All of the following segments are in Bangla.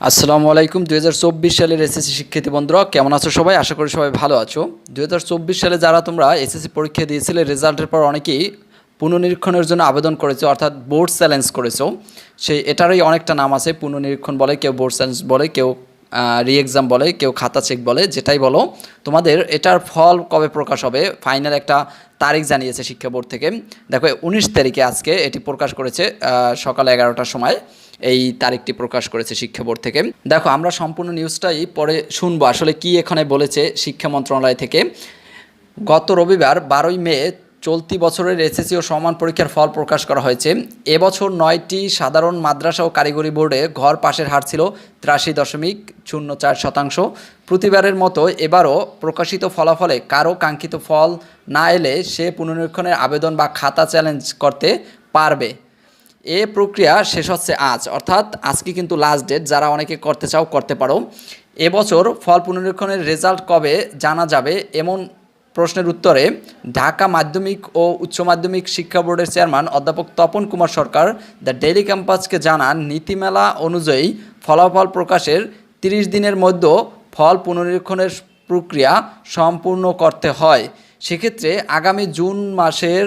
আসসালামু আলাইকুম। 2024 সালের এসএসসি শিক্ষার্থী বন্ধুরা কেমন আছো সবাই? আশা করি সবাই ভালো আছো। 2024 সালে যারা তোমরা এসএসসি পরীক্ষা দিয়েছিলে, রেজাল্টের পর অনেকেই পুনর্নিরীক্ষণের জন্য আবেদন করেছো, অর্থাৎ বোর্ড চ্যালেঞ্জ করেছো। এটারই অনেকটা নাম আছে, পুনর্নিরীক্ষণ বলে, কেউ বোর্ড চ্যালেঞ্জ বলে, কেউ রি এক্সাম বলে, কেউ খাতা চেক বলে, যেটাই বলো। তোমাদের এটার ফল কবে প্রকাশ হবে? ফাইনাল একটা তারিখ জানিয়েছে শিক্ষা বোর্ড থেকে। দেখো 19 তারিখে আজকে এটি প্রকাশ করেছে, সকাল 11টার সময় এই তারিখটি প্রকাশ করেছে শিক্ষা বোর্ড থেকে। দেখো আমরা সম্পূর্ণ নিউজটাই পরে শুনবো আসলে কি এখানে বলেছে শিক্ষা মন্ত্রণালয় থেকে। গত রবিবার 12ই মে চলতি বছরের এসএসসি ও সমান পরীক্ষার ফল প্রকাশ করা হয়েছে। এবছর 9টি সাধারণ মাদ্রাসা ও কারিগরি বোর্ডে ঘর পাশের হার ছিল 83.04%। প্রতিবারের মতো এবারও প্রকাশিত ফলাফলে কারো কাঙ্ক্ষিত ফল না এলে সে পুনর্নিরীক্ষণের আবেদন বা খাতা চ্যালেঞ্জ করতে পারবে। এ প্রক্রিয়া শেষ হচ্ছে আজ, অর্থাৎ আজকে কিন্তু লাস্ট ডেট। যারা অনেকে করতে চাও করতে পারো। এবছর ফল পুনরীক্ষণের রেজাল্ট কবে জানা যাবে এমন প্রশ্নের উত্তরে ঢাকা মাধ্যমিক ও উচ্চ মাধ্যমিক শিক্ষা বোর্ডের চেয়ারম্যান অধ্যাপক তপন কুমার সরকার দ্য ডেইলি ক্যাম্পাসকে জানান, নীতিমালা অনুযায়ী ফলাফল প্রকাশের 30 দিনের মধ্যে ফল পুনরীক্ষণের প্রক্রিয়া সম্পূর্ণ করতে হয়। সেক্ষেত্রে জুন মাসের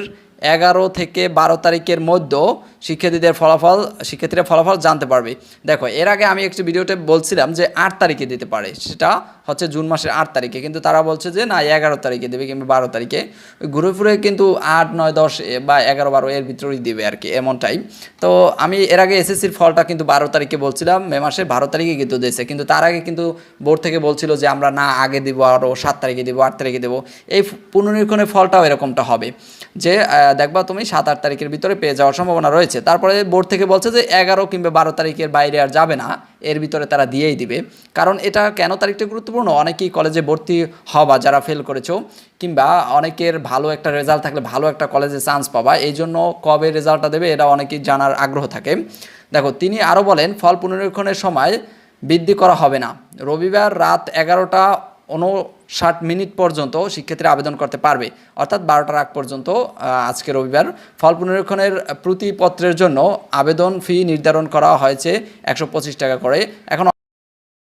11 থেকে 12 তারিখের মধ্যে শিক্ষার্থীরা ফলাফল জানতে পারবে। দেখো এর আগে আমি একটি ভিডিওতে বলছিলাম যে 8 তারিখে দিতে পারে, সেটা হচ্ছে জুন মাসের 8 তারিখে, কিন্তু তারা বলছে যে না 11 তারিখে দেবে কিংবা 12 তারিখে। ঘুরে ফিরে কিন্তু 8, 9, 10 বা 11, 12 এর ভিতরেই দেবে আর কি, এমনটাই। তো আমি এর আগে এসএসসির ফলটা কিন্তু 12 তারিখে বলছিলাম, মে মাসের 12 তারিখে কিন্তু দিয়েছে, কিন্তু তার আগে কিন্তু বোর্ড থেকে বলছিল যে আমরা না আগে দেবো, আরও 7 তারিখে দেবো, 8 তারিখে দেবো। এই পুনর্নিরীক্ষণের ফলটাও এরকমটা হবে যে দেখবা তুমি 7-8 তারিখের ভিতরে পেয়ে যাওয়ার সম্ভাবনা রয়েছে। তারপরে বোর্ড থেকে বলছে যে 11 কিংবা 12 তারিখের বাইরে আর যাবে না, এর ভিতরে তারা দিয়েই দিবে। কারণ এটা কেন তারিখটা গুরুত্বপূর্ণ, অনেকেই কলেজে ভর্তি হবা যারা ফেল করেছো, কিংবা অনেকের ভালো একটা রেজাল্ট থাকলে ভালো একটা কলেজে চান্স পাবা, এই জন্য কবে রেজাল্টটা দেবে এটা অনেকেই জানার আগ্রহ থাকে। দেখো তিনি আরও বলেন, ফল পুনরীক্ষণের সময় বৃদ্ধি করা হবে না। রবিবার রাত 11:59 পর্যন্ত শিক্ষার্থীরা আবেদন করতে পারবে, অর্থাৎ 12টার আগ পর্যন্ত আজকে রবিবার। ফল পুনরীক্ষণের প্রতিপত্রের জন্য আবেদন ফি নির্ধারণ করা হয়েছে 125 টাকা করে। এখন